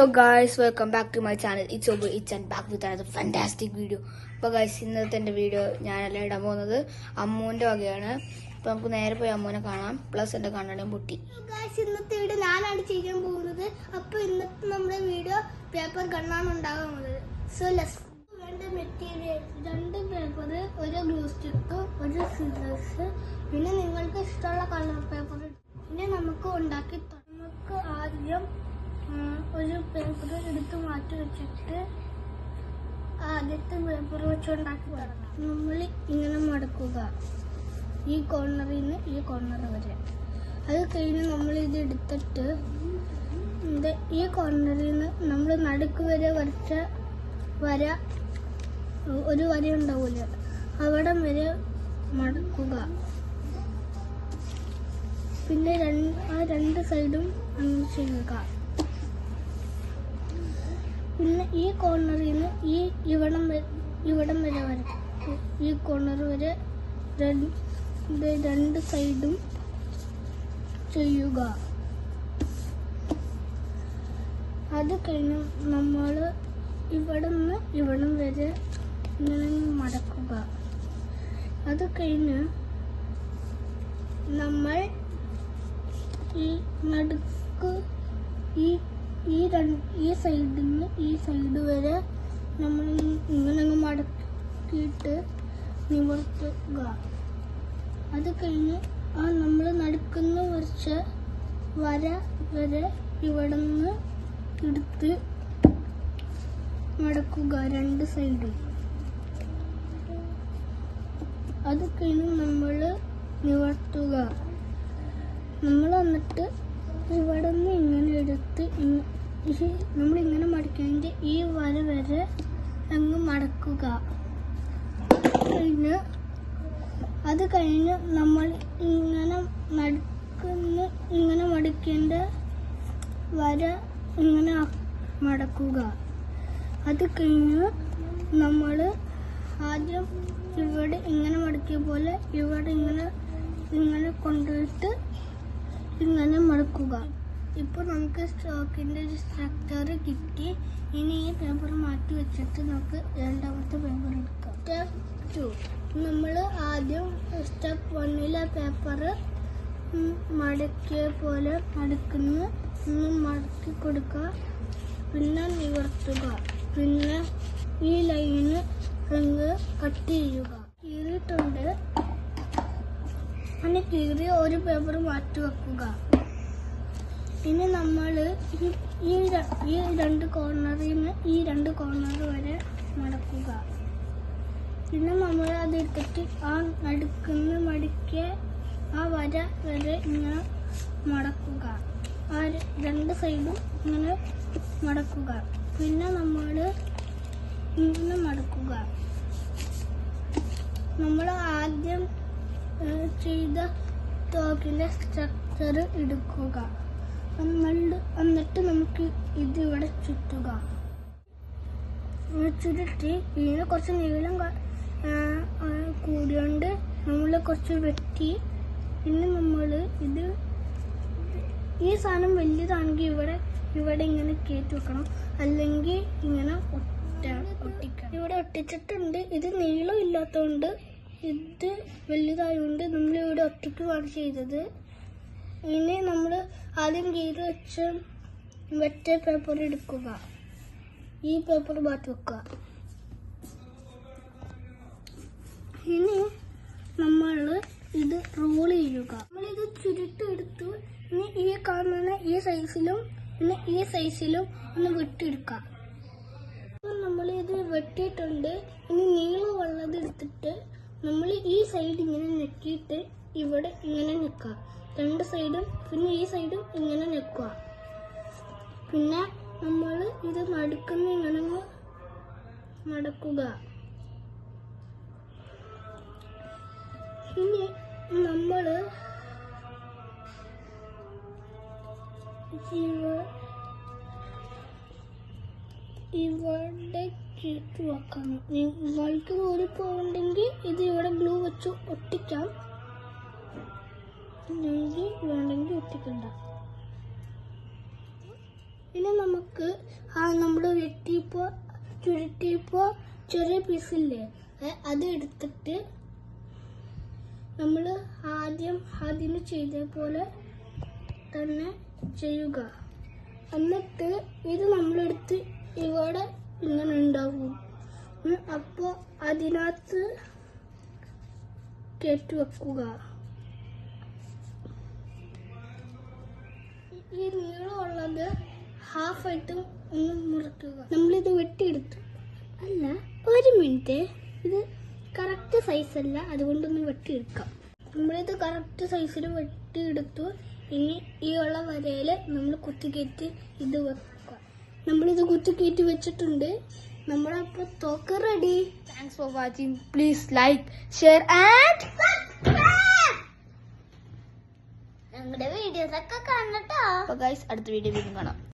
Hello guys, welcome back to my channel. It's Obu. It's and back with another fantastic video. അപ്പോൾ guys, ഇന്നത്തെ എൻ്റെ video ഞാനെല്ലാം ഇടാൻ പോകുന്നത് അമ്മൂൻ്റെ വകയാണ്. അപ്പോൾ നമുക്ക് നേരെ പോയി അമ്മൂനെ കാണാം. പ്ലസ് എൻ്റെ കണ്ണടയും പൊട്ടി. ഇന്നത്തെ വീഡിയോ ഞാനാണ് ചെയ്യാൻ പോകുന്നത്. അപ്പോൾ ഇന്നത്തെ നമ്മുടെ വീഡിയോ പേപ്പർ ഗണ്ണാണ് ഉണ്ടാകുന്നത്. സോ ലെറ്റ്സ് വേണ്ട മെറ്റീരിയൽ 2 പേപ്പർ, ഒരു ഗ്ലൂ സ്റ്റിക്ക്, ഒരു സിസേഴ്സ്, പിന്നെ നിങ്ങൾക്ക് ഇഷ്ടമുള്ള കളർ പേപ്പർ. പിന്നെ നമുക്ക് ഉണ്ടാക്കി നമുക്ക് ആദ്യം ഒരു പേപ്പർ എടുത്ത് മാറ്റി വെച്ചിട്ട് ആദ്യത്തെ പേപ്പർ വെച്ചുണ്ടാക്കി തുടങ്ങാം. നമ്മൾ ഇങ്ങനെ മടക്കുക, ഈ കോർണറിൽ നിന്ന് ഈ കോർണർ വരെ. അത് കഴിഞ്ഞ് നമ്മൾ ഇത് എടുത്തിട്ട് ഈ കോർണറിൽ നിന്ന് നമ്മൾ നടുക്ക് വരെ വരച്ച വര, ഒരു വര ഉണ്ടാവില്ല, അവിടം വരെ മടക്കുക. പിന്നെ രണ്ട് സൈഡും അങ്ങനെ ചെയ്യുക. പിന്നെ ഈ കോർണറിൽ നിന്ന് ഇവിടം വരെ വരയ്ക്കും. ഈ കോർണർ വരെ രണ്ട് സൈഡും ചെയ്യുക. അത് കഴിഞ്ഞ് നമ്മൾ ഇവിടം വരെ ഇങ്ങനെ മടക്കുക. അത് കഴിഞ്ഞ് നമ്മൾ ഈ നടുക്ക് ഈ സൈഡിൽ നിന്ന് ഈ സൈഡ് വരെ നമ്മൾ ഇങ്ങനെ മടക്കിയിട്ട് നിവർത്തുക. അത് കഴിഞ്ഞ് നമ്മൾ നടുക്കുന്ന വരച്ച വര വരെ ഇവിടെ നിന്ന് എടുത്ത് മടക്കുക, രണ്ട് സൈഡും. അത് കഴിഞ്ഞ് നമ്മൾ നിവർത്തുക. നമ്മൾ എന്നിട്ട് ഇവിടെ നിന്ന് ഇങ്ങനെ എടുത്ത് നമ്മളിങ്ങനെ മടക്കിയതിൻ്റെ ഈ വര വരെ അങ്ങ് മടക്കുക. അത് കഴിഞ്ഞ് നമ്മൾ ഇങ്ങനെ മടക്കേണ്ട വര ഇങ്ങനെ മടക്കുക. അത് കഴിഞ്ഞ് നമ്മൾ ആദ്യം ഇവിടെ ഇങ്ങനെ മടക്കിയ പോലെ ഇവിടെ ഇങ്ങനെ കൊണ്ടുപോയിട്ട് ഇങ്ങനെ മടക്കുക. ഇപ്പോൾ നമുക്ക് സ്റ്റോക്കിൻ്റെ ഒരു സ്ട്രക്ചർ കിട്ടി. ഇനി ഈ പേപ്പർ മാറ്റി വെച്ചിട്ട് നമുക്ക് രണ്ടാമത്തെ പേപ്പർ എടുക്കാം. സ്റ്റെപ്പ് 2, നമ്മൾ ആദ്യം സ്റ്റെപ്പ് 1 പേപ്പർ മടക്കിയ പോലെ മടക്കുന്ന മടക്കി കൊടുക്കുക, പിന്നെ നിവർത്തുക, പിന്നെ ഈ ലൈന് അങ്ങ് കട്ട് ചെയ്യുക. കീറിയിട്ടുണ്ട്. അങ്ങനെ കീറി ഒരു പേപ്പർ മാറ്റി വെക്കുക. ഇനി നമ്മൾ ഈ രണ്ട് കോർണറിൽ നിന്ന് ഈ രണ്ട് കോർണർ വരെ മടക്കുക. പിന്നെ നമ്മൾ അതെടുത്തിട്ട് ആ നടുക്കുന്ന മടക്കിയ ആ വര വരെ ഇങ്ങനെ മടക്കുക. ആ രണ്ട് സൈഡും ഇങ്ങനെ മടക്കുക. പിന്നെ നമ്മൾ ഇങ്ങനെ മടക്കുക. നമ്മൾ ആദ്യം ചെയ്ത തോക്കിൻ്റെ സ്ട്രക്ചർ എടുക്കുക. എന്നിട്ട് നമുക്ക് ഇതിവിടെ ചുറ്റുക. ചുരുട്ടി ഇതിന് കുറച്ച് നീളം കൂടിയോണ്ട് നമ്മൾ കുറച്ച് വെട്ടി. പിന്നെ നമ്മൾ ഈ സാധനം വലിയതാണെങ്കിൽ ഇവിടെ ഇങ്ങനെ കയറ്റി വെക്കണം, അല്ലെങ്കിൽ ഇങ്ങനെ ഒട്ടിക്കണം. ഇവിടെ ഒട്ടിച്ചിട്ടുണ്ട്. ഇത് നീളം ഇല്ലാത്തതുകൊണ്ട്, ഇത് വലുതായതുകൊണ്ട് നമ്മളിവിടെ ഒട്ടിക്കുകയാണ് ചെയ്തത്. ഇനി നമ്മൾ ആദ്യം കീറി വെച്ച് വെറ്റ പേപ്പർ എടുക്കുക. ഈ പേപ്പർ മാറ്റി വെക്കുക. ഇനി നമ്മൾ ഇത് റോൾ ചെയ്യുക. നമ്മളിത് ചുരുട്ടെടുത്തു. ഇനി ഈ കാണുന്ന ഈ സൈസിലും പിന്നെ ഈ സൈസിലും ഒന്ന് വെട്ടിയെടുക്കാം. നമ്മളിത് വെട്ടിയിട്ടുണ്ട്. ഇനി നീളമുള്ളത് എടുത്തിട്ട് നമ്മൾ ഈ സൈഡ് ഇങ്ങനെ ഞെക്കിയിട്ട് ഇവിടെ ഇങ്ങനെ നിൽക്കുക, രണ്ട് സൈഡും. പിന്നെ ഈ സൈഡും ഇങ്ങനെ നിൽക്കുക. പിന്നെ നമ്മൾ ഇത് നടുക്കുന്ന ഇങ്ങനെ മടക്കുക. ഇനി നമ്മൾ ഇവിടെ കയറ്റി വെക്കണം. നിങ്ങൾക്ക് ദൂരെ പോകണ്ടെങ്കിൽ ഇത് ഇവിടെ ഗ്ലൂ വെച്ച് ഒട്ടിക്കാം, വേണ്ടെങ്കിൽ ഒട്ടിക്കണ്ട. ഇനി നമുക്ക് നമ്മൾ വെട്ടിയപ്പോ ചുരുട്ടിയപ്പോ ചെറിയ പീസില്ലേ അത് എടുത്തിട്ട് നമ്മൾ ആദ്യം ചെയ്ത പോലെ തന്നെ ചെയ്യുക. എന്നിട്ട് ഇത് നമ്മളെടുത്ത് ഇവിടെ ഇങ്ങനെ ഉണ്ടാവും. അപ്പോൾ അതിനകത്ത് കയറ്റി വെക്കുക. ഈ നീളമുള്ളത് ഹാഫായിട്ട് ഒന്ന് മുറിക്കുക. നമ്മളിത് വെട്ടിയെടുത്തു. അല്ല, ഒരു മിനിറ്റ്, ഇത് കറക്റ്റ് സൈസ് അല്ല, അതുകൊണ്ടൊന്ന് വെട്ടിയെടുക്കാം. നമ്മളിത് കറക്റ്റ് സൈസിൽ വെട്ടിയെടുത്തു. ഇനി ഈ ഉള്ള വരയിൽ നമ്മൾ കുത്തിക്കയറ്റി ഇത് വെക്കുക. നമ്മളിത് കുത്തിക്കയറ്റി വെച്ചിട്ടുണ്ട്. നമ്മളപ്പോൾ തോക്ക് ready. Thanks for watching. Please like, share and ഞങ്ങളുടെ വീഡിയോസ് ഒക്കെ കാണട്ടോ. അപ്പോൾ ഗൈസ് അടുത്ത വീഡിയോ വീണ്ടും കാണാം.